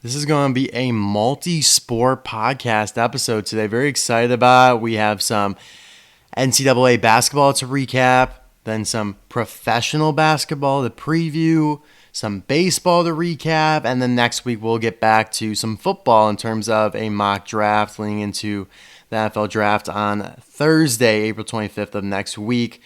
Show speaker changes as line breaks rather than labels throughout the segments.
This is going to be a multi-sport podcast episode today. Very excited about it. We have some NCAA basketball to recap, then some professional basketball to preview, some baseball to recap, and then next week we'll get back to some football in terms of a mock draft leading into the NFL draft on Thursday, April 25th of next week.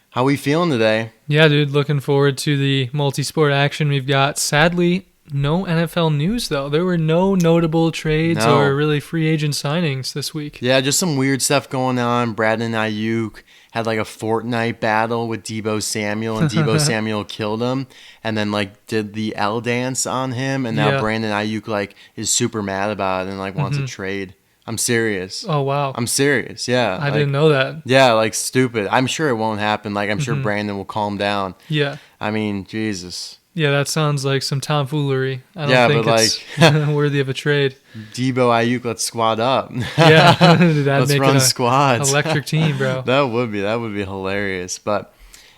How we feeling today?
Yeah, dude, looking forward to the multi-sport action we've got. Sadly, no NFL news, though. There were no notable trades or really free agent signings this week.
Yeah, just some weird stuff going on. Brandon Ayuk had like a Fortnite battle with Deebo Samuel, and Deebo Samuel killed him, and then like did the L dance on him, and now Brandon Ayuk like is super mad about it and like wants to trade. I'm serious.
Oh, wow.
I'm serious, yeah.
I didn't know that.
Yeah, like stupid. I'm sure it won't happen. Like I'm sure Brandon will calm down.
Yeah.
I mean, Jesus.
Yeah, that sounds like some tomfoolery. I don't think it's worthy of a trade.
Deebo Ayuk, let's squad up.
Yeah,
let's run squads.
Electric team, bro.
That would be hilarious. But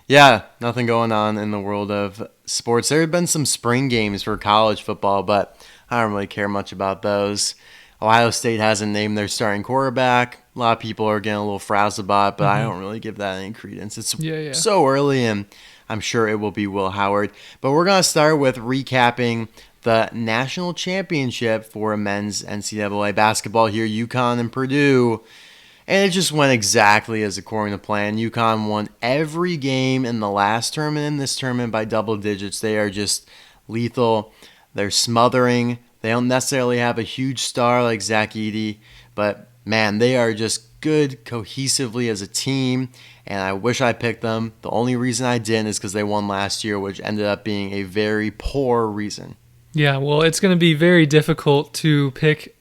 yeah, nothing going on in the world of sports. There have been some spring games for college football, but I don't really care much about those. Ohio State hasn't named their starting quarterback. A lot of people are getting a little frazzled about it, but I don't really give that any credence. It's so early, and I'm sure it will be Will Howard. But we're going to start with recapping the national championship for men's NCAA basketball here, UConn and Purdue. And it just went exactly as according to plan. UConn won every game in the last tournament and this tournament by double digits. They are just lethal. They're smothering. They don't necessarily have a huge star like Zach Edey, but man, they are just good cohesively as a team, and I wish I picked them. The only reason I didn't is because they won last year, which ended up being a very poor reason.
Yeah, well, it's going to be very difficult to pick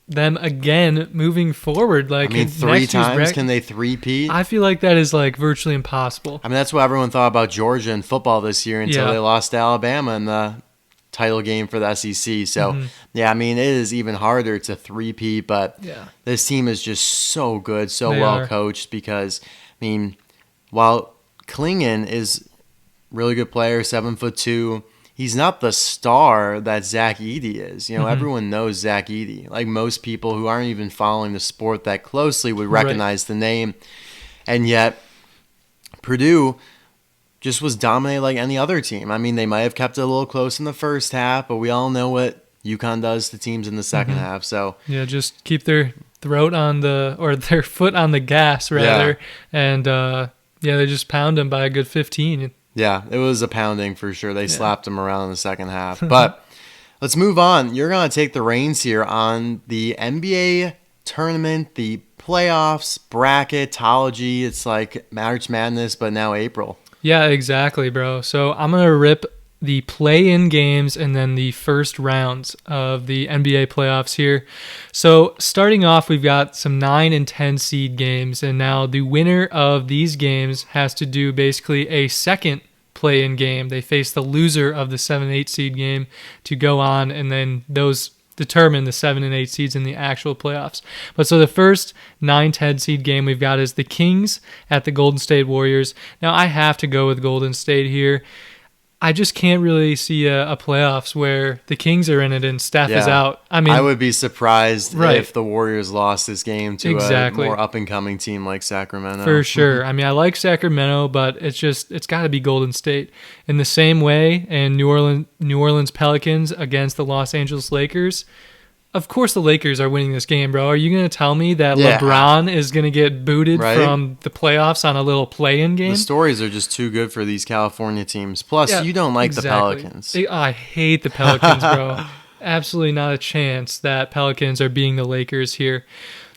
them again moving forward. Like,
I mean, three times, can they three-peat?
I feel like that is like virtually impossible.
I mean, that's what everyone thought about Georgia in football this year until they lost to Alabama in the title game for the SEC. So, I mean, it is even harder to three-peat, but this team is just so good, so well coached because, I mean, while Klingon is a really good player, 7'2", he's not the star that Zach Edey is. You know, everyone knows Zach Edey. Like most people who aren't even following the sport that closely would recognize the name. And yet, Purdue just was dominated like any other team. I mean, they might have kept it a little close in the first half, but we all know what UConn does to teams in the second half. So
yeah, just keep their foot on the gas rather, and they just pound them by a good 15.
Yeah, it was a pounding for sure. They slapped them around in the second half. But let's move on. You're going to take the reins here on the NBA tournament, the playoffs, bracketology. It's like March Madness, but now April.
Yeah, exactly, bro. So I'm going to rip the play-in games and then the first rounds of the NBA playoffs here. So starting off, we've got some 9 and 10 seed games, and now the winner of these games has to do basically a second play-in game. They face the loser of the 7-8 seed game to go on, and then those determine the 7 and 8 seeds in the actual playoffs. But so the first 9-10 seed game we've got is the Kings at the Golden State Warriors. Now I have to go with Golden State here. I just can't really see a playoffs where the Kings are in it and Steph is out. I mean,
I would be surprised if the Warriors lost this game to a more up-and-coming team like Sacramento.
For sure. I mean, I like Sacramento, but it's got to be Golden State. In the same way, and New Orleans Pelicans against the Los Angeles Lakers, of course the Lakers are winning this game, bro. Are you going to tell me that LeBron is going to get booted from the playoffs on a little play-in game?
The stories are just too good for these California teams. Plus, you don't like the Pelicans.
I hate the Pelicans, bro. Absolutely not a chance that Pelicans are beating the Lakers here.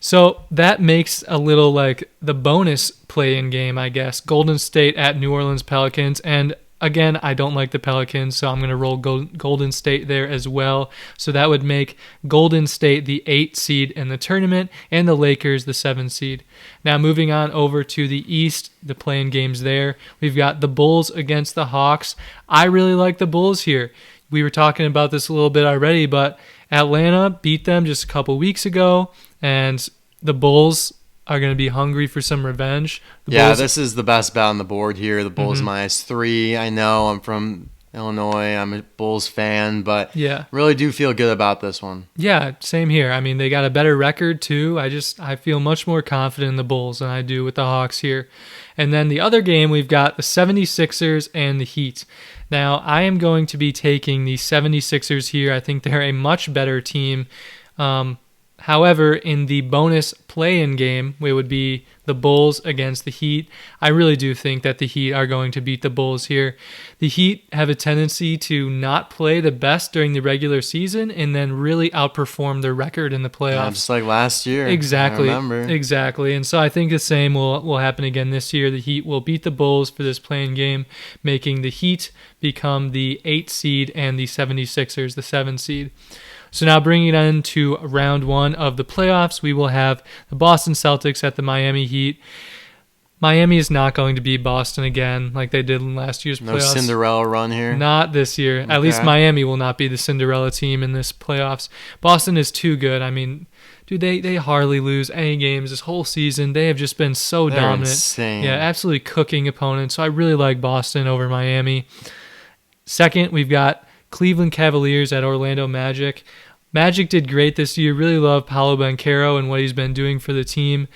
So that makes a little like the bonus play-in game, I guess. Golden State at New Orleans Pelicans, and again, I don't like the Pelicans, so I'm going to roll Golden State there as well. So that would make Golden State the 8 seed in the tournament and the Lakers the 7 seed. Now moving on over to the East, the play-in games there. We've got the Bulls against the Hawks. I really like the Bulls here. We were talking about this a little bit already, but Atlanta beat them just a couple weeks ago, and the Bulls are going to be hungry for some revenge.
Bulls, this is the best bet on the board here. The Bulls -3. I know I'm from Illinois. I'm a Bulls fan, but
Yeah.
really do feel good about this one.
Yeah, same here. I mean, they got a better record too. I feel much more confident in the Bulls than I do with the Hawks here. And then the other game, we've got the 76ers and the Heat. Now, I am going to be taking the 76ers here. I think they're a much better team. However, in the bonus play-in game, it would be the Bulls against the Heat. I really do think that the Heat are going to beat the Bulls here. The Heat have a tendency to not play the best during the regular season and then really outperform their record in the playoffs.
Yeah, just like last year.
Exactly.
I remember.
Exactly. And so I think the same will happen again this year. The Heat will beat the Bulls for this play-in game, making the Heat become the 8 seed and the 76ers the 7 seed. So now bringing it into round 1 of the playoffs, we will have the Boston Celtics at the Miami Heat. Miami is not going to beat Boston again like they did in last year's playoffs.
No Cinderella run here?
Not this year. Okay. At least Miami will not be the Cinderella team in this playoffs. Boston is too good. I mean, dude, they hardly lose any games this whole season. They have just been so dominant.
Insane.
Yeah, absolutely cooking opponents. So I really like Boston over Miami. Second, we've got Cleveland Cavaliers at Orlando Magic. Magic did great this year. Really love Paolo Banchero and what he's been doing for the team.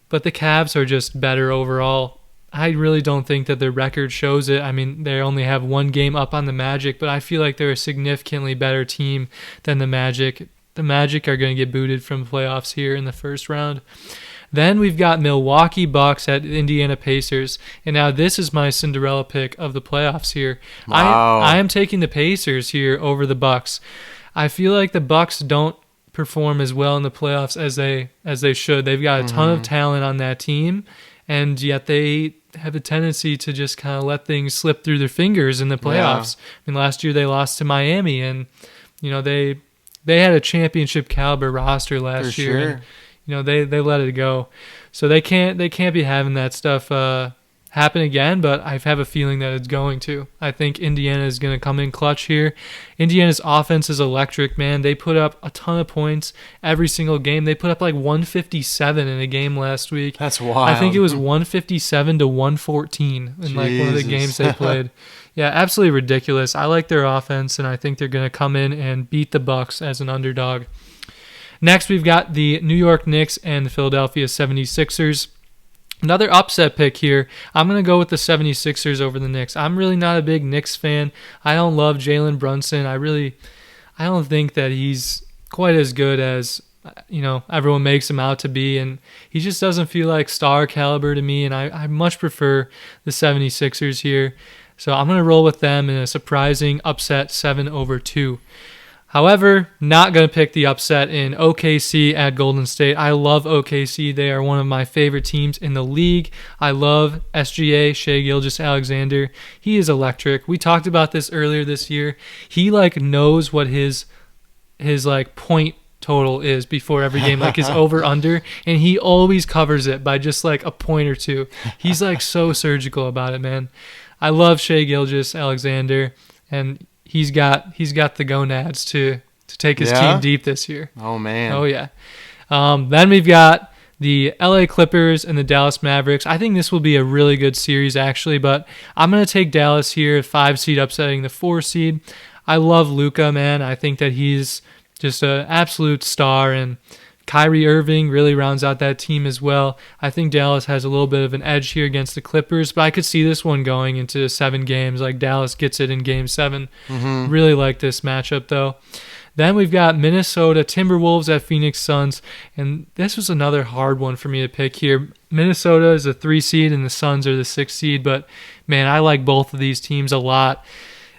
But the Cavs are just better overall. I really don't think that their record shows it. I mean, they only have 1 game up on the Magic, but I feel like they're a significantly better team than the Magic. The Magic are going to get booted from playoffs here in the first round. Then we've got Milwaukee Bucks at Indiana Pacers. And now this is my Cinderella pick of the playoffs here.
Wow.
I am taking the Pacers here over the Bucks. I feel like the Bucks don't perform as well in the playoffs as they should. They've got a ton of talent on that team, and yet they have a tendency to just kind of let things slip through their fingers in the playoffs. Yeah. I mean, last year they lost to Miami, and they had a championship caliber roster last year.
Sure.
And, they let it go, so they can't be having that stuff happen again, but I have a feeling that it's going to. I think Indiana is going to come in clutch here. Indiana's offense is electric, man. They put up a ton of points every single game. They put up like 157 in a game last week.
That's wild.
I think it was 157 to 114 in like one of the games they played. Yeah, absolutely ridiculous. I like their offense, and I think they're going to come in and beat the Bucks as an underdog. Next, we've got the New York Knicks and the Philadelphia 76ers. Another upset pick here. I'm going to go with the 76ers over the Knicks. I'm really not a big Knicks fan. I don't love Jalen Brunson. I don't think that he's quite as good as everyone makes him out to be, and he just doesn't feel like star caliber to me, and I much prefer the 76ers here. So I'm going to roll with them in a surprising upset 7-2. However, not going to pick the upset in OKC at Golden State. I love OKC. They are one of my favorite teams in the league. I love SGA, Shai Gilgeous-Alexander. He is electric. We talked about this earlier this year. He knows what his point total is before every game, his over-under, and he always covers it by just a point or two. He's so surgical about it, man. I love Shai Gilgeous-Alexander, and he's got the gonads to take his team deep this year.
Oh, man.
Oh, yeah. Then we've got the LA Clippers and the Dallas Mavericks. I think this will be a really good series, actually, but I'm going to take Dallas here, 5 seed upsetting the 4 seed. I love Luka, man. I think that he's just an absolute star, and Kyrie Irving really rounds out that team as well. I think Dallas has a little bit of an edge here against the Clippers, but I could see this one going into 7 games. Dallas gets it in Game 7. Really like this matchup, though. Then we've got Minnesota Timberwolves at Phoenix Suns, and this was another hard one for me to pick here. Minnesota is a 3 seed, and the Suns are the 6 seed, but, man, I like both of these teams a lot.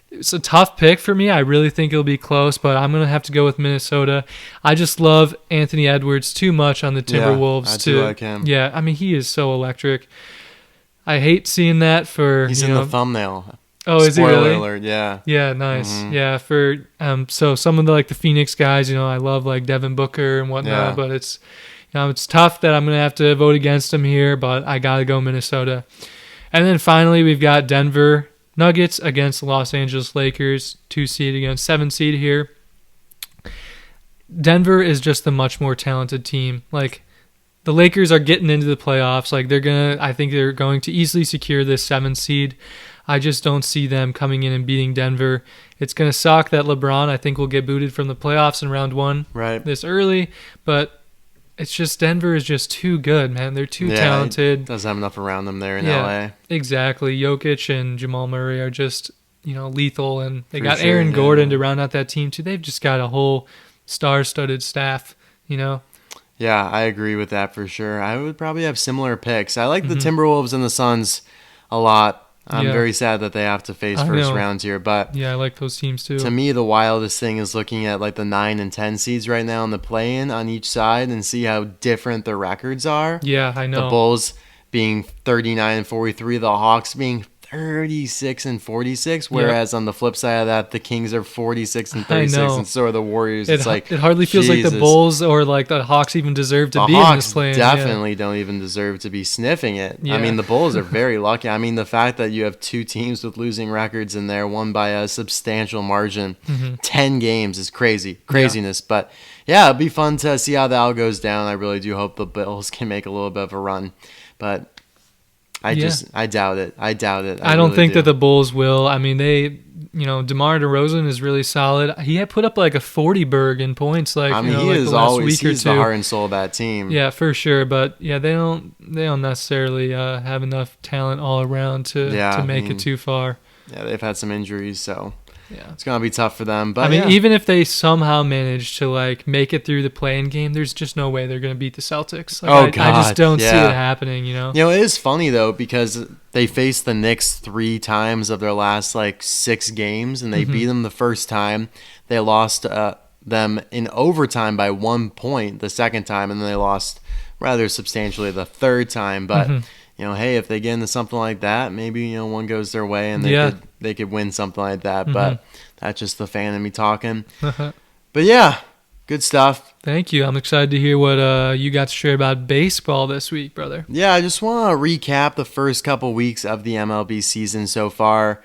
It's a tough pick for me. I really think it'll be close, but I'm going to have to go with Minnesota. I just love Anthony Edwards too much on the Timberwolves.
Yeah, I do like him.
Yeah, I mean, he is so electric. I hate seeing that for...
He's in the thumbnail.
Oh, is he really?
Spoiler alert, yeah.
Yeah, nice. Yeah, for so some of the Phoenix guys, I love Devin Booker and whatnot, but it's it's tough that I'm going to have to vote against him here, but I got to go Minnesota. And then finally, we've got Denver Nuggets against the Los Angeles Lakers, 2 seed against 7 seed here. Denver is just the much more talented team. The Lakers are getting into the playoffs. I think they're going to easily secure this 7 seed. I just don't see them coming in and beating Denver. It's going to suck that LeBron, I think, will get booted from the playoffs in round one this early, but it's just Denver is just too good, man. They're too talented.
Doesn't have enough around them there in LA.
Exactly. Jokic and Jamal Murray are just, lethal, and they got Aaron Gordon to round out that team too. They've just got a whole star-studded staff,
Yeah, I agree with that for sure. I would probably have similar picks. I like the Timberwolves and the Suns a lot. I'm very sad that they have to face first rounds here, but
yeah, I like those teams too.
To me, the wildest thing is looking at like the 9 and 10 seeds right now in the play-in on each side and see how different the records are.
Yeah, I know.
The Bulls being 39 and 43, the Hawks being 36 and 46, whereas on the flip side of that, the Kings are 46 and 36, and so are the Warriors.
It hardly feels like the Bulls or like the Hawks even deserve to be in this play-in.
The Hawks definitely don't even deserve to be sniffing it. Yeah. I mean, the Bulls are very lucky. I mean, the fact that you have two teams with losing records in there, one by a substantial margin, 10 games is craziness. But yeah, it'll be fun to see how that all goes down. I really do hope the Bills can make a little bit of a run, but I doubt it. I
don't think that the Bulls will. I mean, DeMar DeRozan is really solid. He had put up like a 40-burg in points. Like, he is always
the heart and soul of that team.
Yeah, for sure. But yeah, they don't necessarily have enough talent all around to make it too far.
Yeah, they've had some injuries, so it's gonna be tough for them. But
even if they somehow manage to like make it through the play-in game, there's just no way they're gonna beat the Celtics. Like, I just don't see it happening.
It is funny though because they faced the Knicks 3 times of their last like 6 games, and they beat them the first time. They lost them in overtime by 1 point the second time, and then they lost rather substantially the third time. But hey, if they get into something like that, maybe one goes their way and they could win something like that. But that's just the fan in me talking. But yeah, good stuff.
Thank you. I'm excited to hear what you got to share about baseball this week, brother.
Yeah, I just want to recap the first couple weeks of the MLB season so far.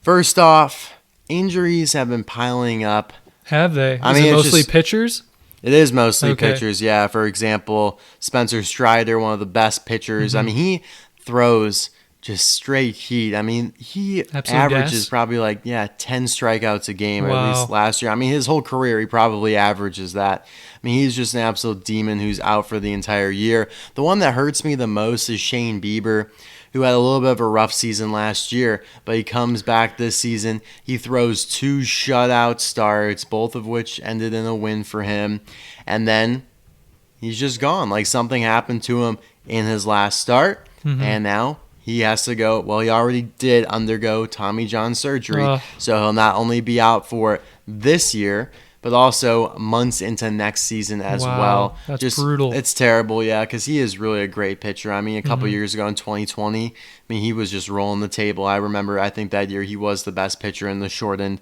First off, injuries have been piling up.
Have they? Is it mostly pitchers?
It is mostly pitchers, yeah. For example, Spencer Strider, one of the best pitchers. I mean, he throws just straight heat. I mean, he averages probably 10 strikeouts a game, or at least last year. I mean, his whole career, he probably averages that. I mean, he's just an absolute demon who's out for the entire year. The one that hurts me the most is Shane Bieber, who had a little bit of a rough season last year, but he comes back this season. He throws 2 shutout starts, both of which ended in a win for him. And then he's just gone. Like something happened to him in his last start, and now he has to go. Well, he already did undergo Tommy John surgery, so he'll not only be out for this year, but also months into next season as well.
That's just brutal.
It's terrible, yeah, because he is really a great pitcher. I mean, a couple years ago in 2020, I mean, he was just rolling the table. I think that year he was the best pitcher in the shortened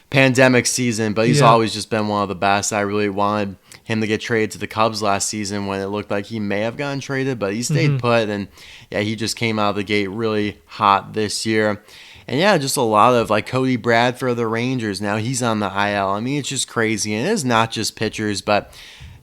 pandemic season, but he's always just been one of the best. I really wanted him to get traded to the Cubs last season when it looked like he may have gotten traded, but he stayed put, and he just came out of the gate really hot this year. And just a lot of like Cody Bradford of the Rangers. Now he's on the IL. I mean, it's just crazy. And it's not just pitchers, but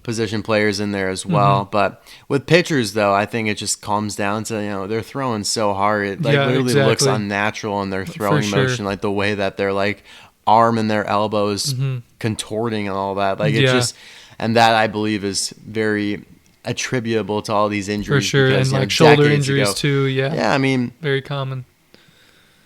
position players in there as well. But with pitchers, though, I think it just comes down to, they're throwing so hard. It literally looks unnatural in their throwing motion, like the way that their like arm and their elbows contorting and all that. Like it just, and that I believe is very attributable to all these injuries.
For sure. Because, and like shoulder injuries too. Yeah.
I mean,
very common.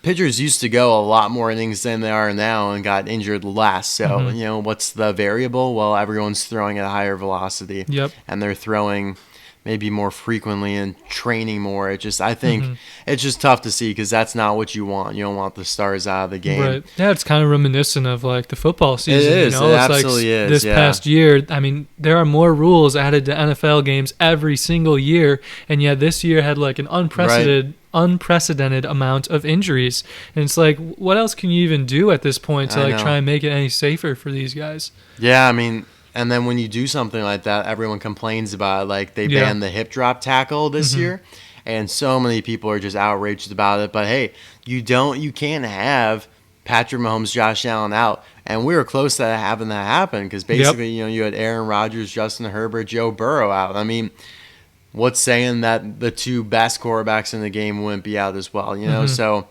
Pitchers used to go a lot more innings than they are now and got injured less. So, what's the variable? Well, everyone's throwing at a higher velocity.
Yep.
And they're throwing maybe more frequently and training more. I think it's just tough to see because that's not what you want. You don't want the stars out of the game.
Right. Yeah, it's kind of reminiscent of like the football season.
It is.
It
absolutely is.
This past year, I mean, there are more rules added to NFL games every single year, and yet this year had like an unprecedented amount of injuries. And it's like, what else can you even do at this point to try and make it any safer for these guys?
Yeah, I mean, and then when you do something like that, everyone complains about it. Like they banned the hip drop tackle this year, and so many people are just outraged about it. But hey, you can't have Patrick Mahomes, Josh Allen out, and we were close to having that happen because basically, you had Aaron Rodgers, Justin Herbert, Joe Burrow out. I mean, what's saying that the 2 best quarterbacks in the game wouldn't be out as well? So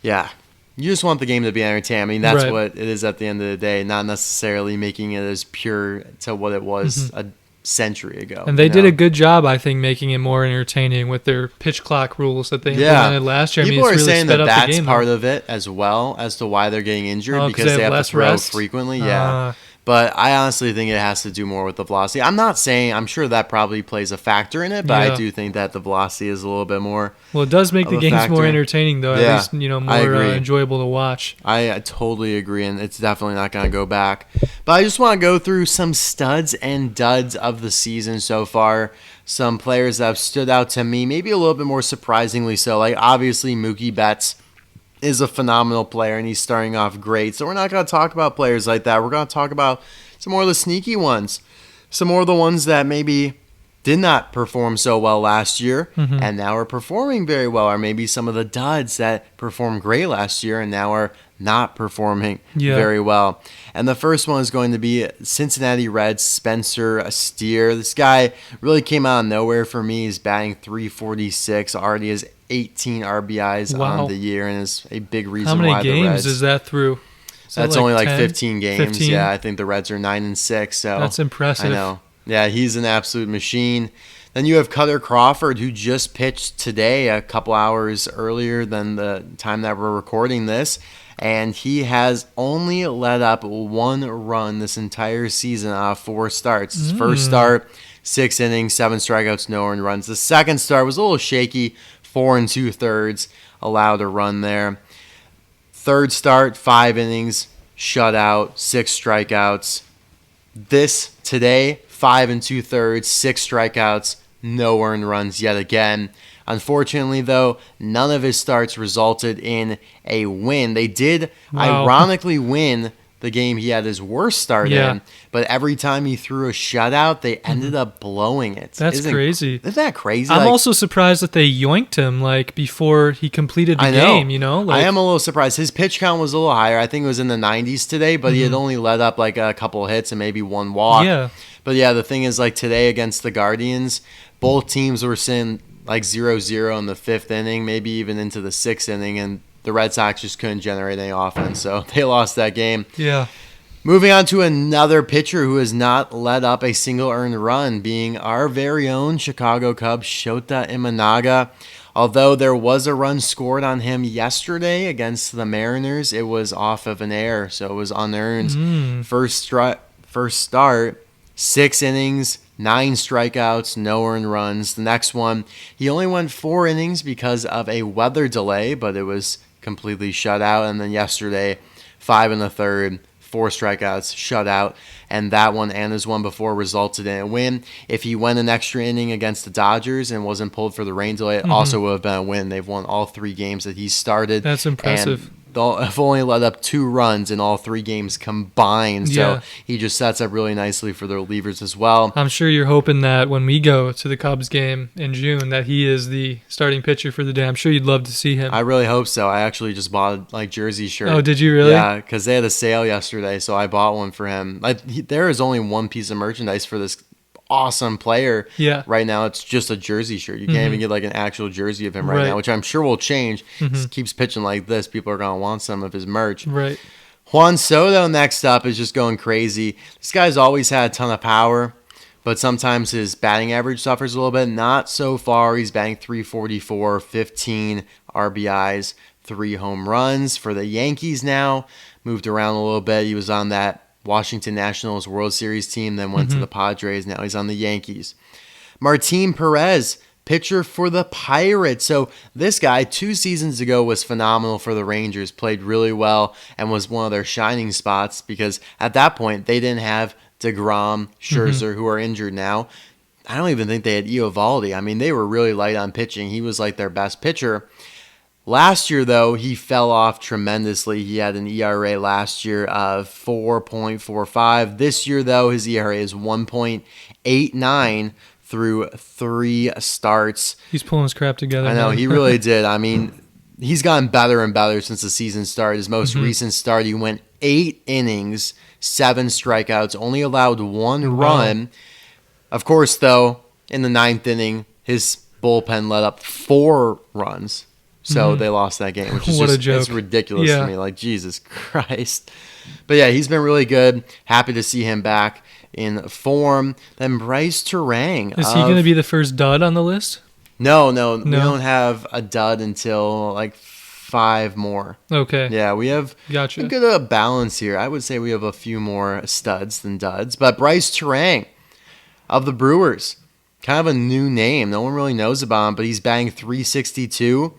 Yeah. You just want the game to be entertaining. I mean, that's
Right.
what it is at the end of the day, not necessarily making it as pure to what it was a century ago.
And they
you
did
know?
a good job, I think, making it more entertaining with their pitch clock rules that they implemented last year.
People
I mean,
are
it's really
saying
sped
that
up
that's
the game,
part
though.
of it as well as to why they're getting injured
Oh,
because they have to
less
throw
rest?
frequently. Yeah. But I honestly think it has to do more with the velocity. I'm sure that probably plays a factor in it, but
Yeah.
I do think that the velocity is a little bit more
Well, it does make
of
the
a
games more
factor.
entertaining, though.
Yeah,
At least,
I
more
agree.
enjoyable to watch.
I totally agree, and it's definitely not going to go back. But I just want to go through some studs and duds of the season so far. Some players that have stood out to me, maybe a little bit more surprisingly so. Like, obviously, Mookie Betts is a phenomenal player, and he's starting off great. So we're not going to talk about players like that. We're going to talk about some more of the sneaky ones. Some more of the ones that maybe did not perform so well last year and now are performing very well, or maybe some of the duds that performed great last year and now are not performing very well. And the first one is going to be Cincinnati Reds Spencer Steer. This guy really came out of nowhere for me. He's batting .346, already has 18 RBIs on the year, and is a big reason
How many
why the
games
Reds.
is that through?
That's only like
10?
15 games.
15?
Yeah, I think the Reds are 9-6. So
That's impressive.
I know. Yeah, he's an absolute machine. Then you have Kutter Crawford, who just pitched today, a couple hours earlier than the time that we're recording this. And he has only let up one run this entire season out of 4 starts. His first start, 6 innings, 7 strikeouts, no earned runs. The second start was a little shaky, 4 2/3, allowed a run there. Third start, 5 innings, shutout, 6 strikeouts. This today, 5 2/3, 6 strikeouts, no earned runs yet again. Unfortunately, though, none of his starts resulted in a win. They did ironically win the game he had his worst start in, but every time he threw a shutout, they ended up blowing it.
That's crazy.
Isn't that crazy?
I'm also surprised that they yoinked him before he completed the game,
I am a little surprised. His pitch count was a little higher. I think it was in the 90s today, but he had only let up like a couple hits and maybe one walk.
Yeah.
But yeah, the thing is, like today against the Guardians, both teams were sitting like 0-0 in the 5th inning, maybe even into the 6th inning, and the Red Sox just couldn't generate any offense, so they lost that game.
Yeah.
Moving on to another pitcher who has not let up a single earned run, being our very own Chicago Cubs, Shōta Imanaga. Although there was a run scored on him yesterday against the Mariners, it was off of an error, so it was unearned. First start, 6 innings, 9 strikeouts, no earned runs. The next one, he only went 4 innings because of a weather delay, but it was completely shut out. And then yesterday, 5 1/3, 4 strikeouts, shutout, and that one and his one before resulted in a win. If he went an extra inning against the Dodgers and wasn't pulled for the rain delay, it also would have been a win. They've won all 3 games that he started.
That's impressive.
And they've only let up 2 runs in all 3 games combined, so he just sets up really nicely for the relievers as well.
I'm sure you're hoping that when we go to the Cubs game in June that he is the starting pitcher for the day. I'm sure you'd love to see him.
I really hope so. I actually just bought a jersey shirt.
Oh, did you really?
Yeah, because they had a sale yesterday, so I bought one for him. There is only one piece of merchandise for this awesome player.
Yeah.
Right now, it's just a jersey shirt. You can't even get like an actual jersey of him right now, which I'm sure will change. He keeps pitching like this. People are going to want some of his merch.
Right.
Juan Soto next up is just going crazy. This guy's always had a ton of power, but sometimes his batting average suffers a little bit. Not so far. He's batting .344, 15 RBIs, 3 home runs for the Yankees now. Moved around a little bit. He was on that Washington Nationals World Series team, then went to the Padres. Now he's on the Yankees. Martín Pérez, pitcher for the Pirates. So this guy 2 seasons ago was phenomenal for the Rangers, played really well, and was one of their shining spots because at that point they didn't have DeGrom, Scherzer, who are injured now. I don't even think they had Eovaldi. I mean, they were really light on pitching. He was like their best pitcher. Last year, though, he fell off tremendously. He had an ERA last year of 4.45. This year, though, his ERA is 1.89 through 3 starts.
He's pulling his crap together.
I know, he really did. I mean, he's gotten better and better since the season started. His most recent start, he went 8 innings, 7 strikeouts, only allowed 1 run. Of course, though, in the 9th inning, his bullpen let up 4 runs. So they lost that game, which is
What a
just
joke.
it's ridiculous
Yeah.
to me. Like, Jesus Christ. But yeah, he's been really good. Happy to see him back in form. Then Brice Turang.
Is he going to be the first dud on the list?
No. We don't have a dud until like 5 more.
Okay.
Yeah, we have
Gotcha.
a good balance here. I would say we have a few more studs than duds. But Brice Turang of the Brewers, kind of a new name. No one really knows about him, but he's batting .362.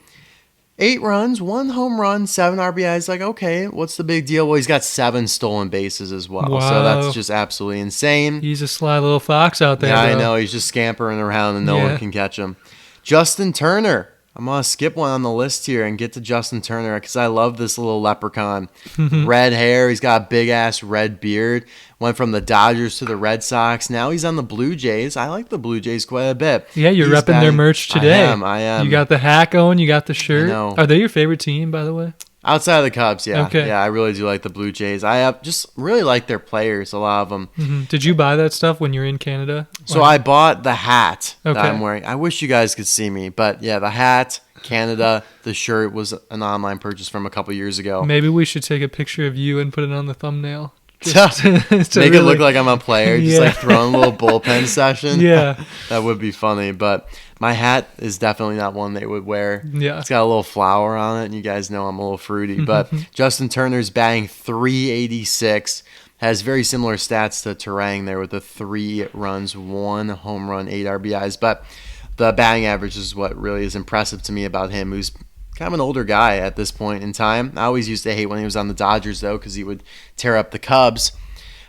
8 runs, 1 home run, 7 RBIs. Like, okay, what's the big deal? Well, he's got 7 stolen bases as well.
Wow.
So that's just absolutely insane.
He's a sly little fox out there.
Yeah, I
bro.
know. He's just scampering around and no one can catch him. Justin Turner. I'm going to skip one on the list here and get to Justin Turner because I love this little leprechaun. Red hair. He's got a big-ass red beard. Went from the Dodgers to the Red Sox. Now he's on the Blue Jays. I like the Blue Jays quite a bit.
Yeah, you're repping their merch today.
I am.
You got the hat on. You got the shirt.
I know.
Are they your favorite team, by the way?
Outside of the Cubs, yeah.
Okay.
Yeah, I really do like the Blue Jays. I just really like their players, a lot of them.
Mm-hmm. Did you buy that stuff when you're in Canada?
So I bought the hat that
Okay.
I'm wearing. I wish you guys could see me. But yeah, the hat, Canada, the shirt was an online purchase from a couple years ago.
Maybe we should take a picture of you and put it on the thumbnail.
Make it look like I'm a player, just like throwing a little bullpen session.
Yeah.
That would be funny. But my hat is definitely not one they would wear.
Yeah.
It's got a little flower on it, and you guys know I'm a little fruity. But Justin Turner's batting .386. Has very similar stats to Turang there with the 3 runs, 1 home run, 8 RBIs. But the batting average is what really is impressive to me about him, who's kind of an older guy at this point in time. I always used to hate when he was on the Dodgers, though, because he would tear up the Cubs.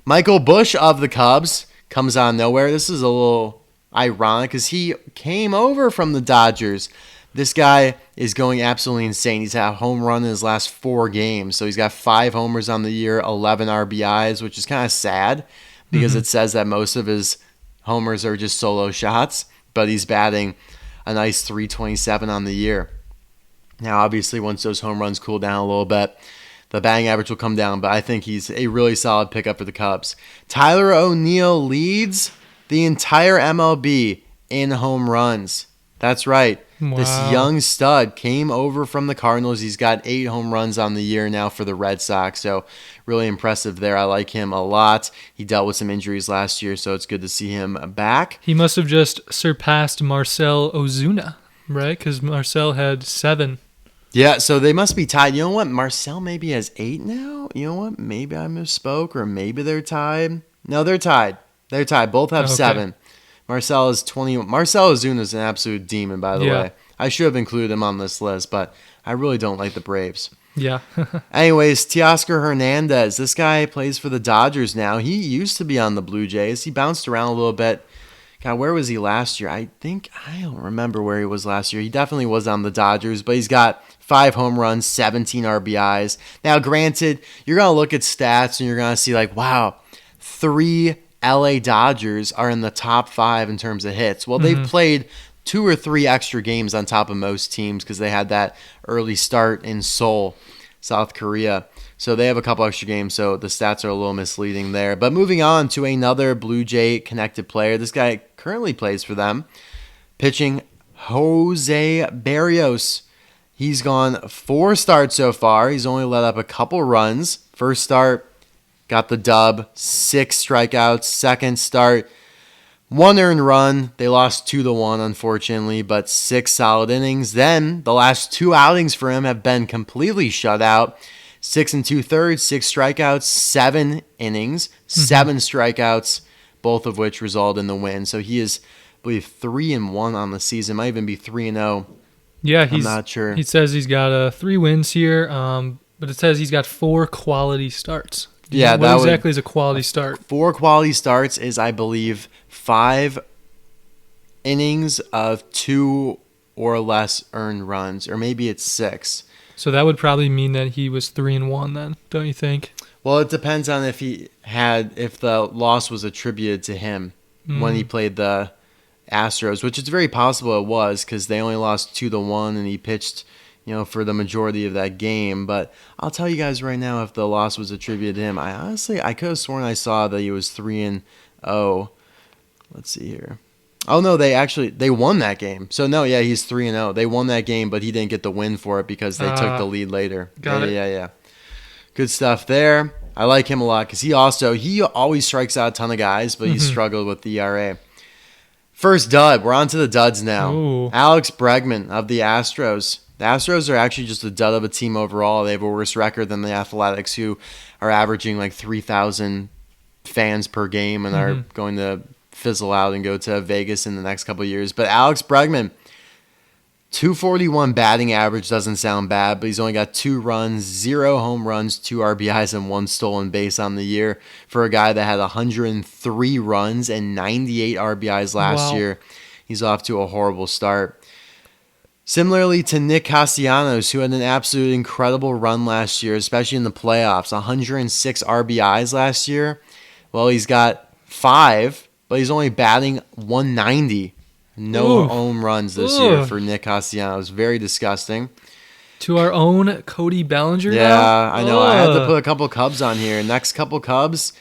Michael Busch of the Cubs comes out of nowhere. This is a little ironic because he came over from the Dodgers. This guy is going absolutely insane. He's had a home run in his last 4 games. So he's got 5 homers on the year, 11 RBIs, which is kind of sad because it says that most of his homers are just solo shots, but he's batting a nice .327 on the year. Now, obviously, once those home runs cool down a little bit, the batting average will come down, but I think he's a really solid pickup for the Cubs. Tyler O'Neill leads the entire MLB in home runs. That's right.
Wow.
This young stud came over from the Cardinals. He's got 8 home runs on the year now for the Red Sox, so really impressive there. I like him a lot. He dealt with some injuries last year, so it's good to see him back.
He must have just surpassed Marcell Ozuna, right? Because Marcell had 7.
Yeah, so they must be tied. You know what? Marcell maybe has 8 now. You know what? Maybe I misspoke, or maybe they're tied. No, they're tied. They're tied. Both have 7. Marcell is 20. Marcell Ozuna is an absolute demon, by the way. I should have included him on this list, but I really don't like the Braves.
Yeah.
Anyways, Teoscar Hernandez. This guy plays for the Dodgers now. He used to be on the Blue Jays. He bounced around a little bit. God, where was he last year? I don't remember where he was last year. He definitely was on the Dodgers, but he's got 5 home runs, 17 RBIs. Now, granted, you're going to look at stats and you're going to see like, wow, 3 LA Dodgers are in the top 5 in terms of hits. Well, they've played 2 or 3 extra games on top of most teams because they had that early start in Seoul, South Korea. So they have a couple extra games, so the stats are a little misleading there. But moving on to another Blue Jay connected player. This guy currently plays for them. Pitching Jose Berrios. He's gone 4 starts so far. He's only let up a couple runs. First start, got the dub, 6 strikeouts. Second start, 1 earned run. They lost 2-1, unfortunately, but 6 solid innings. Then the last 2 outings for him have been completely shut out. 6 2/3, 6 strikeouts, 7 innings, 7 strikeouts, both of which result in the win. So he is, I believe, 3-1 on the season. Might even be 3-0.
Yeah,
I'm not sure.
He says he's got 3 wins here, but it says he's got 4 quality starts.
Yeah,
what exactly is a quality start?
4 quality starts is, I believe, 5 innings of 2 or less earned runs, or maybe it's 6.
So that would probably mean that he was 3-1 then, don't you think?
Well, it depends on if the loss was attributed to him when he played the Astros, which it's very possible it was because they only lost 2-1 and he pitched, for the majority of that game. But I'll tell you guys right now, if the loss was attributed to him, I could have sworn I saw that he was 3-0. Let's see here. Oh no, they won that game. So no, yeah, he's 3-0. They won that game, but he didn't get the win for it because they took the lead later.
Got it.
Yeah. Good stuff there. I like him a lot because he always strikes out a ton of guys, but he struggled with the ERA. First dud. We're on to the duds now.
Ooh.
Alex Bregman of the Astros. The Astros are actually just a dud of a team overall. They have a worse record than the Athletics, who are averaging like 3,000 fans per game and are going to fizzle out and go to Vegas in the next couple of years. But Alex Bregman, 241 batting average doesn't sound bad, but he's only got 2 runs, 0 home runs, 2 RBIs, and 1 stolen base on the year for a guy that had 103 runs and 98 RBIs last year. He's off to a horrible start. Similarly to Nick Castellanos, who had an absolute incredible run last year, especially in the playoffs, 106 RBIs last year. Well, he's got 5, but he's only batting 190. No home runs this year for Nick Castellanos. Very disgusting.
To our own Cody Bellinger now?
Yeah, I know. I had to put a couple Cubs on here. Next couple Cubs.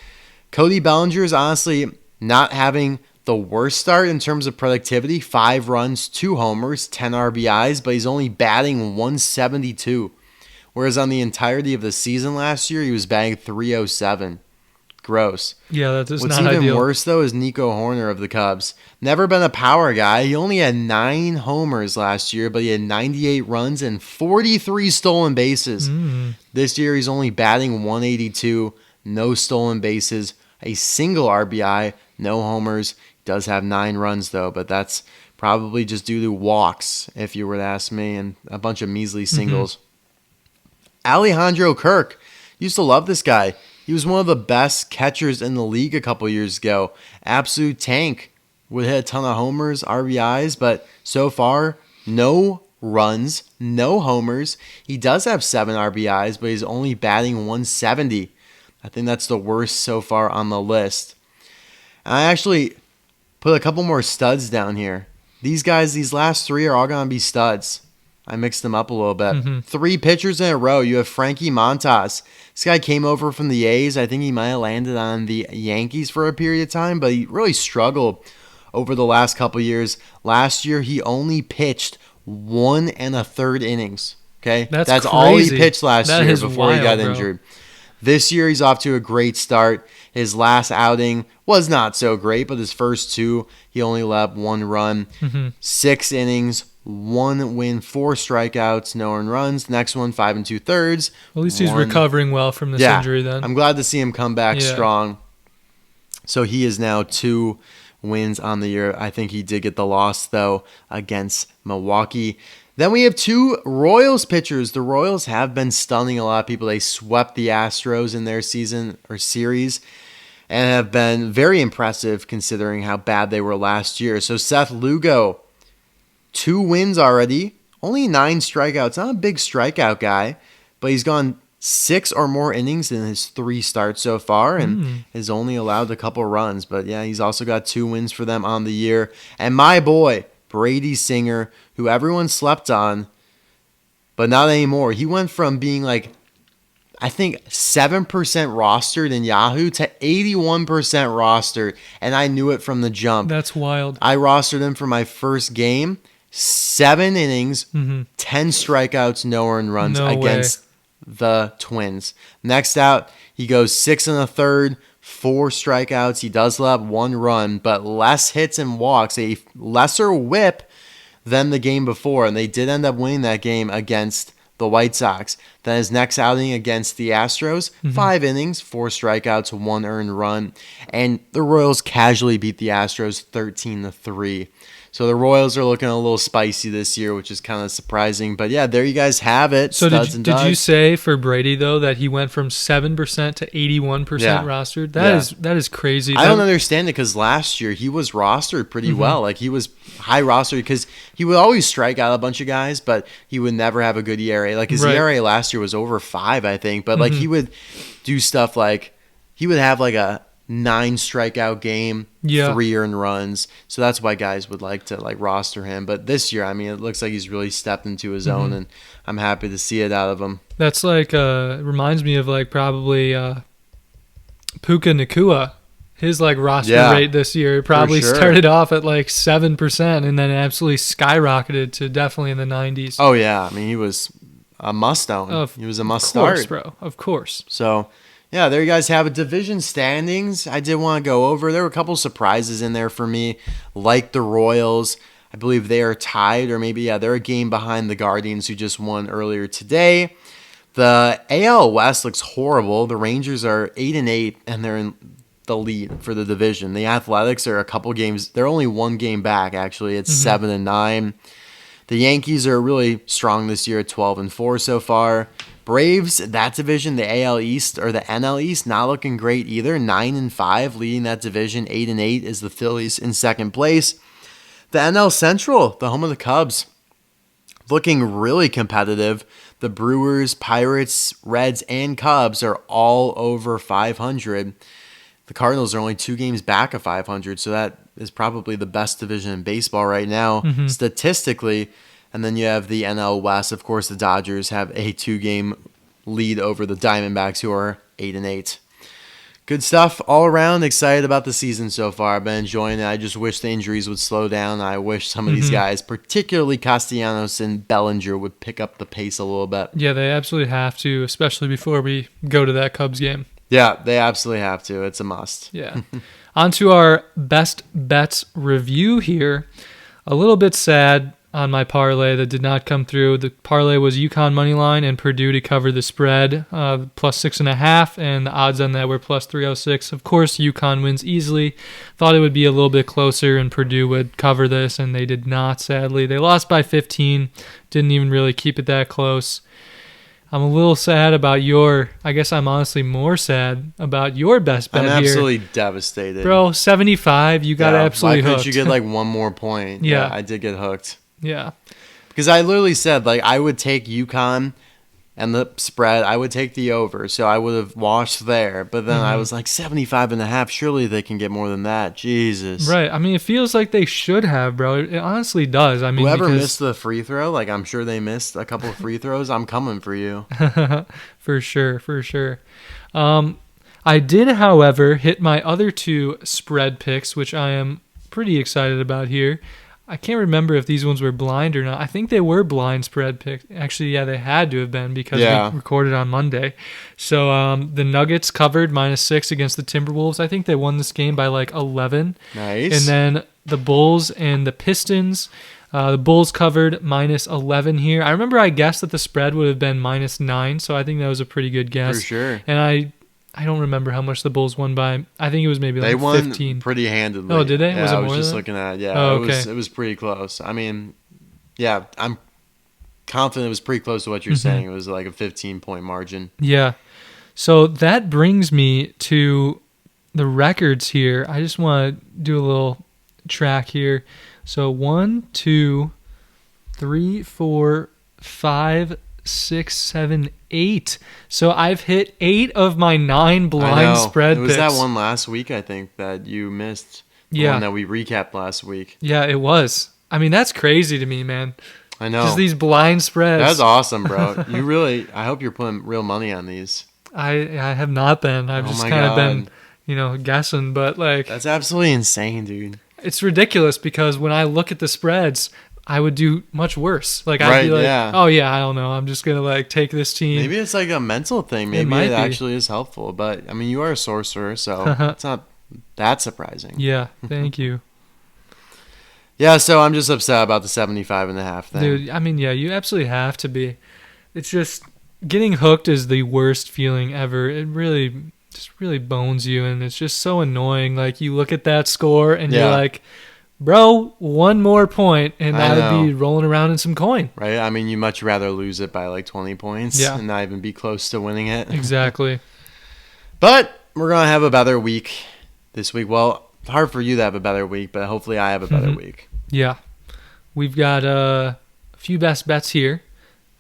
Cody Bellinger is honestly not having the worst start in terms of productivity. 5 runs, 2 homers, 10 RBIs, but he's only batting 172. Whereas on the entirety of the season last year, he was batting 307. Gross.
Yeah, that's just
What's
not
even
ideal.
worse, though, is Nico Hoerner of the Cubs. Never been a power guy. He only had 9 homers last year, but he had 98 runs and 43 stolen bases. This year, he's only batting 182, no stolen bases, a single RBI, no homers. He does have 9 runs, though, but that's probably just due to walks, if you were to ask me, and a bunch of measly singles. Alejandro Kirk. Used to love this guy. He was one of the best catchers in the league a couple years ago. Absolute tank. Would hit a ton of homers, RBIs, but so far, no runs, no homers. He does have 7 RBIs, but he's only batting 170. I think that's the worst so far on the list. And I actually put a couple more studs down here. These guys, these last 3 are all going to be studs. I mixed them up a little bit. 3 pitchers in a row. You have Frankie Montas. This guy came over from the A's. I think he might have landed on the Yankees for a period of time, but he really struggled over the last couple years. Last year, he only pitched 1 1/3 innings. Okay, that's
crazy.
all he pitched last
That
year
is
before he got
wild, bro.
injured. This year, he's off to a great start. His last outing was not so great, but his first 2, he only allowed 1 run, 6 innings, 1 win, 4 strikeouts, no earned runs. Next one, 5 2/3.
At least he's recovering well from this injury then.
I'm glad to see him come back strong. So he is now 2 wins on the year. I think he did get the loss, though, against Milwaukee. Then we have 2 Royals pitchers. The Royals have been stunning a lot of people. They swept the Astros in their season or series and have been very impressive considering how bad they were last year. So Seth Lugo, 2 wins already, only 9 strikeouts. Not a big strikeout guy, but he's gone 6 or more innings in his 3 starts so far and has only allowed a couple runs. But yeah, he's also got 2 wins for them on the year. And my boy, Brady Singer, who everyone slept on, but not anymore. He went from being like, I think 7% rostered in Yahoo to 81% rostered, and I knew it from the jump.
That's wild.
I rostered him for my first game, 7 innings, 10 strikeouts, no earned runs against the Twins. Next out, he goes 6 1/3, 4 strikeouts. He does allow 1 run, but less hits and walks, a lesser whip than the game before, and they did end up winning that game against the White Sox. Then his next outing against the Astros, 5 innings, 4 strikeouts, 1 earned run, and the Royals casually beat the Astros 13-3. So the Royals are looking a little spicy this year, which is kind of surprising. But yeah, there you guys have it.
So did you say for Brady, though, that he went from 7% to 81% rostered? That is crazy.
I don't understand it because last year he was rostered pretty well. Like he was high rostered because he would always strike out a bunch of guys, but he would never have a good ERA. Like his ERA last year was over 5, I think. But like he would do stuff like he would have like a 9 strikeout game, 3 earned runs. So that's why guys would like to like roster him. But this year, I mean, it looks like he's really stepped into his own, and I'm happy to see it out of him.
That's like reminds me of like probably Puka Nakua his like roster rate this year. It probably started off at like 7% and then absolutely skyrocketed to definitely in the 90s.
Oh yeah, I mean he was a must-own. He was a must-start.
Of course, bro. Of course.
So, yeah, there you guys have it. Division standings. I did want to go over. There were a couple surprises in there for me, like the Royals. I believe they are tied, or maybe, they're a game behind the Guardians, who just won earlier today. The AL West looks horrible. The Rangers are 8-8, and they're in the lead for the division. The Athletics are a couple games. They're only one game back, actually. It's 7-9. The Yankees are really strong this year at 12-4 so far. Braves, that division, the AL East or the NL East, not looking great either. 9-5, leading that division. 8-8 is the Phillies in second place. The NL Central, the home of the Cubs, looking really competitive. The Brewers, Pirates, Reds, and Cubs are all over 500. The Cardinals are only 2 games back of 500, so that is probably the best division in baseball right now, statistically. And then you have the NL West. Of course, the Dodgers have a 2-game lead over the Diamondbacks, who are 8-8. Good stuff all around. Excited about the season so far. I've been enjoying it. I just wish the injuries would slow down. I wish some of these guys, particularly Castellanos and Bellinger, would pick up the pace a little bit.
Yeah, they absolutely have to, especially before we go to that Cubs game.
Yeah, they absolutely have to. It's a must.
Yeah. On to our best bets review here. A little bit sad on my parlay that did not come through. The parlay was UConn moneyline and Purdue to cover the spread, plus 6.5, and the odds on that were plus 306. Of course, UConn wins easily. Thought it would be a little bit closer and Purdue would cover this, and they did not, sadly. They lost by 15. Didn't even really keep it that close. I'm a little sad about I guess I'm honestly more sad about your best bet here.
I'm absolutely devastated.
Bro, 75, you got absolutely hooked.
Why couldn't you get like one more point?
Yeah,
I did get hooked.
Yeah.
Because I literally said, like, I would take UConn and the spread. I would take the over, so I would have washed there. But then I was like, 75.5, surely they can get more than that. Jesus.
Right. I mean, it feels like they should have, bro. It honestly does. I mean,
whoever missed the free throw, like, I'm sure they missed a couple of free throws. I'm coming for you.
For sure. I did, however, hit my other 2 spread picks, which I am pretty excited about here. I can't remember if these ones were blind or not. I think they were blind spread picks. Actually, yeah, they had to have been because we recorded on Monday. So the Nuggets covered -6 against the Timberwolves. I think they won this game by like 11.
Nice.
And then the Bulls and the Pistons. The Bulls covered -11 here. I remember I guessed that the spread would have been -9, so I think that was a pretty good guess.
For sure.
And I don't remember how much the Bulls won by. I think it was maybe like 15.
They won pretty handedly.
Oh, did they?
Yeah,
Was it
I
more
was just
than
looking at it. Yeah,
oh, okay.
It was pretty close. I mean, yeah, I'm confident it was pretty close to what you're saying. It was like a 15-point margin.
Yeah. So that brings me to the records here. I just want to do a little track here. So 1, 2, 3, 4, 5, 6, 7, 8. So I've hit 8 of my 9 blind spread picks.
It was that one last week, I think, that you missed. The one that we recapped last week.
Yeah, it was. I mean, that's crazy to me, man.
I know.
Just these blind spreads.
That's awesome, bro. I hope you're putting real money on these.
I have not been. I've just kind of been, guessing. But like,
that's absolutely insane, dude.
It's ridiculous because when I look at the spreads, I would do much worse. Like I'd be like, oh yeah, I don't know. I'm just gonna like take this team.
Maybe it's like a mental thing. Maybe it actually is helpful. But I mean, you are a sorcerer, so it's not that surprising.
Yeah, thank you.
Yeah, so I'm just upset about the 75.5 thing.
Dude, I mean, yeah, you absolutely have to be. It's just getting hooked is the worst feeling ever. It really bones you, and it's just so annoying. Like you look at that score and you're like, bro, one more point, and I would be rolling around in some coin.
Right? I mean, you much rather lose it by like 20 points and not even be close to winning it.
Exactly.
But we're going to have a better week this week. Well, hard for you to have a better week, but hopefully I have a better week.
Yeah. We've got a few best bets here.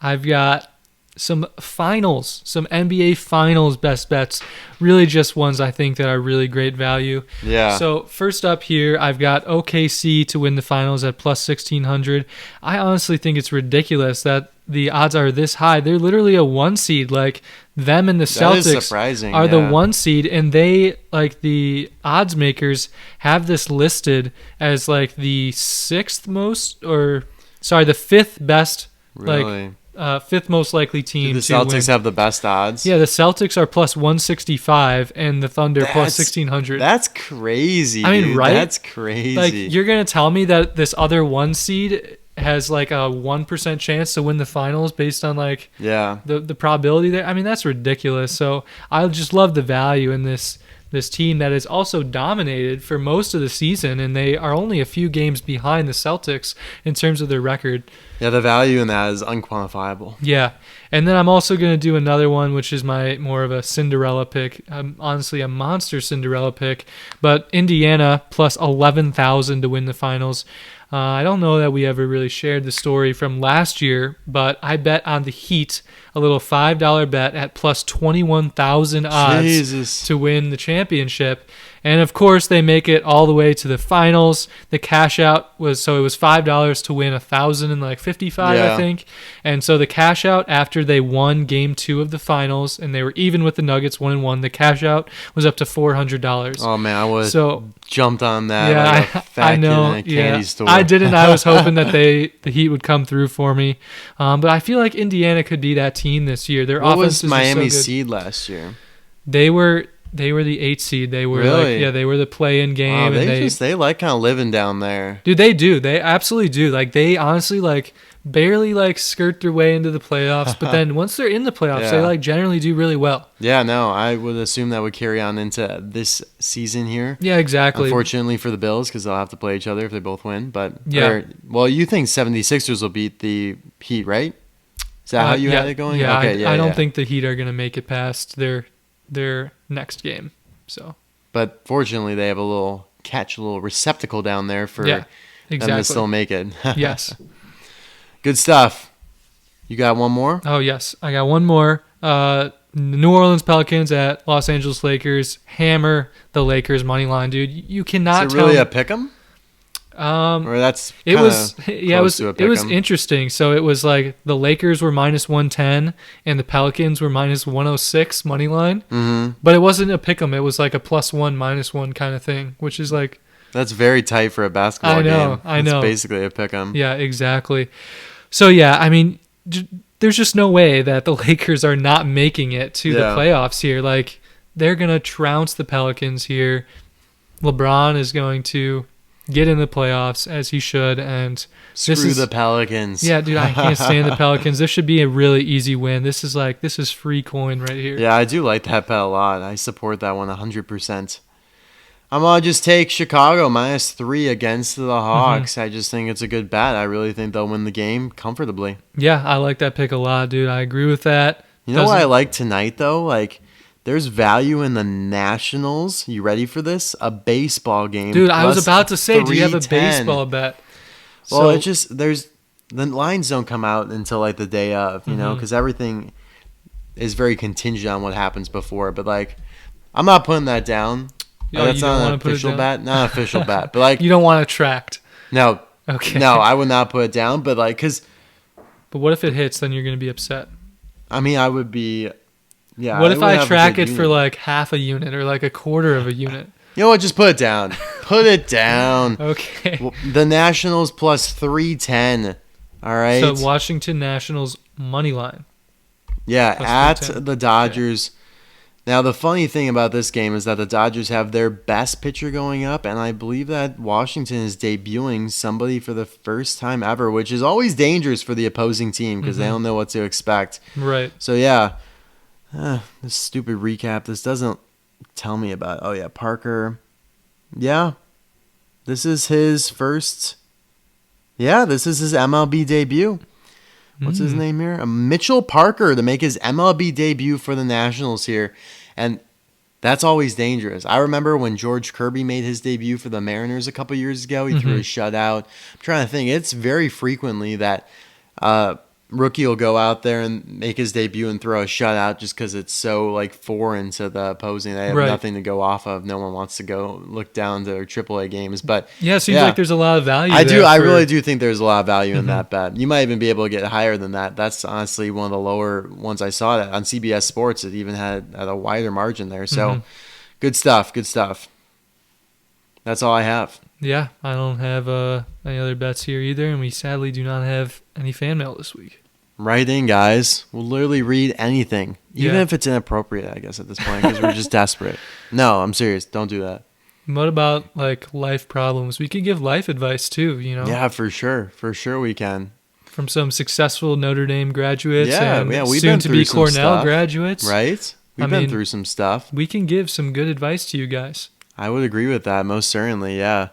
I've got some finals, some NBA finals best bets. Really just ones I think that are really great value.
Yeah.
So first up here, I've got OKC to win the finals at plus 1,600. I honestly think it's ridiculous that the odds are this high. They're literally a 1 seed. Like, them and the Celtics are the 1 seed, and they, like, the odds makers have this listed as like the the fifth best,
Really?
Fifth most likely team.
Do the Celtics have the best odds?
Yeah, the Celtics are plus 165 and the Thunder plus 1600.
That's crazy.
I mean,
dude.
right?
That's crazy.
Like, you're gonna tell me that this other 1 seed has like a 1% chance to win the finals based on like the probability there? I mean, that's ridiculous. So I just love the value in this team that is also dominated for most of the season, and they are only a few games behind the Celtics in terms of their record.
Yeah, the value in that is unquantifiable.
Yeah. And then I'm also going to do another one, which is my more of a Cinderella pick. Honestly, a monster Cinderella pick. But Indiana plus 11,000 to win the finals. I don't know that we ever really shared the story from last year, but I bet on the Heat, a little $5 bet at plus 21,000 odds to win the championship. And of course, they make it all the way to the finals. The cash out it was $5 to win 1,055, I think. And so the cash out after they won Game 2 of the finals, and they were even with the Nuggets 1-1. The cash out was up to $400.
Oh man, I would have jumped on that.
Yeah,
like a fat kid in a candy store.
I didn't. I was hoping that the Heat would come through for me. But I feel like Indiana could be that team this year. Their
what
offense
was Miami's seed last year?
They were the 8th seed. They were
really?
They were the play-in game.
Wow, they like kind of living down there.
Dude, they do. They absolutely do. Like, they honestly barely skirt their way into the playoffs, but then once they're in the playoffs, they generally do really well.
Yeah, no, I would assume that would carry on into this season here.
Yeah, exactly.
Unfortunately for the Bills, because they'll have to play each other if they both win. But you think 76ers will beat the Heat, right? Is that how you had it going?
Yeah, okay, I don't think the Heat are going to make it past their next game. So,
but fortunately, they have a little receptacle down there for them to still make it.
Yes.
Good stuff. You got one more?
Oh, yes. I got one more. New Orleans Pelicans at Los Angeles Lakers. Hammer the Lakers money line, dude. You cannot tell.
Is it really a pick'em? Or that's
it was interesting. So it was like the Lakers were minus 110 and the Pelicans were minus 106 money line.
Mm-hmm.
But it wasn't a pick'em. It was like a +1, -1 kind of thing, which is like.
That's very tight for a basketball game.
I know.
It's basically a pick'em.
Yeah, exactly. So yeah, I mean, there's just no way that the Lakers are not making it to the playoffs here. Like, they're gonna trounce the Pelicans here. LeBron is going to get in the playoffs as he should, and
screw the Pelicans.
Yeah, dude, I can't stand the Pelicans. This should be a really easy win. This is free coin right here.
Yeah, I do like that bet a lot. I support that one 100%. I'm going to just take Chicago -3 against the Hawks. Mm-hmm. I just think it's a good bet. I really think they'll win the game comfortably.
Yeah, I like that pick a lot, dude. I agree with that.
You know what I like tonight, though? Like, there's value in the Nationals. You ready for this? A baseball game.
Dude, I was about to say, do you have a baseball bet?
Well, it's just, the lines don't come out until like the day of, you know, because everything is very contingent on what happens before. But like, I'm not putting that down. That's not an official bet. Not an official bet. But like,
you don't want it tracked.
No.
Okay.
No, I would not put it down. But like,
But what if it hits? Then you're going to be upset.
I mean, I would be. Yeah.
What if I track it for like half a unit or like a quarter of a unit?
You know what? Just put it down. Put it down.
Okay.
Well, the Nationals +310. All right.
So Washington Nationals money line.
Yeah, at the Dodgers. Okay. Now, the funny thing about this game is that the Dodgers have their best pitcher going up, and I believe that Washington is debuting somebody for the first time ever, which is always dangerous for the opposing team because they don't know what to expect.
Right.
So, yeah, this stupid recap. This doesn't tell me about. Oh, yeah, Parker. Yeah, this is his first. Yeah, this is his MLB debut. What's his name here? Mitchell Parker to make his MLB debut for the Nationals here. And that's always dangerous. I remember when George Kirby made his debut for the Mariners a couple years ago. He threw a shutout. I'm trying to think. It's very frequently that rookie will go out there and make his debut and throw a shutout just because it's so like foreign to the opposing. They have nothing to go off of. No one wants to go look down to their AAA games. But
yeah, it seems like there's a lot of value.
I really do think there's a lot of value in that bet. You might even be able to get higher than that. That's honestly one of the lower ones I saw that on CBS Sports. It even had a wider margin there. So good stuff. Good stuff. That's all I have.
Yeah, I don't have any other bets here either, and we sadly do not have any fan mail this week.
Write in, guys. We'll literally read anything, even if it's inappropriate, I guess, at this point, because we're just desperate. No, I'm serious. Don't do that.
What about, like, life problems? We could give life advice, too, you know?
Yeah, for sure. For sure we can.
From some successful Notre Dame graduates and
we've
soon-to-be Cornell graduates.
Right? We've been through some stuff.
We can give some good advice to you guys.
I would agree with that, most certainly, yeah.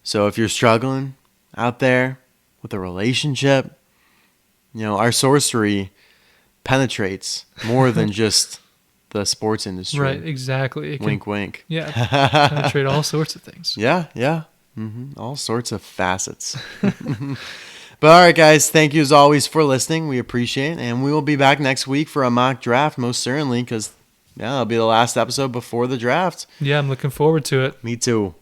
So if you're struggling out there with a relationship, you know, our sorcery penetrates more than just the sports industry.
Right, exactly. It
wink, wink.
Yeah, penetrate all sorts of things.
Yeah. All sorts of facets. But all right, guys, thank you as always for listening. We appreciate it. And we will be back next week for a mock draft, most certainly, because it'll be the last episode before the draft.
Yeah, I'm looking forward to it.
Me too.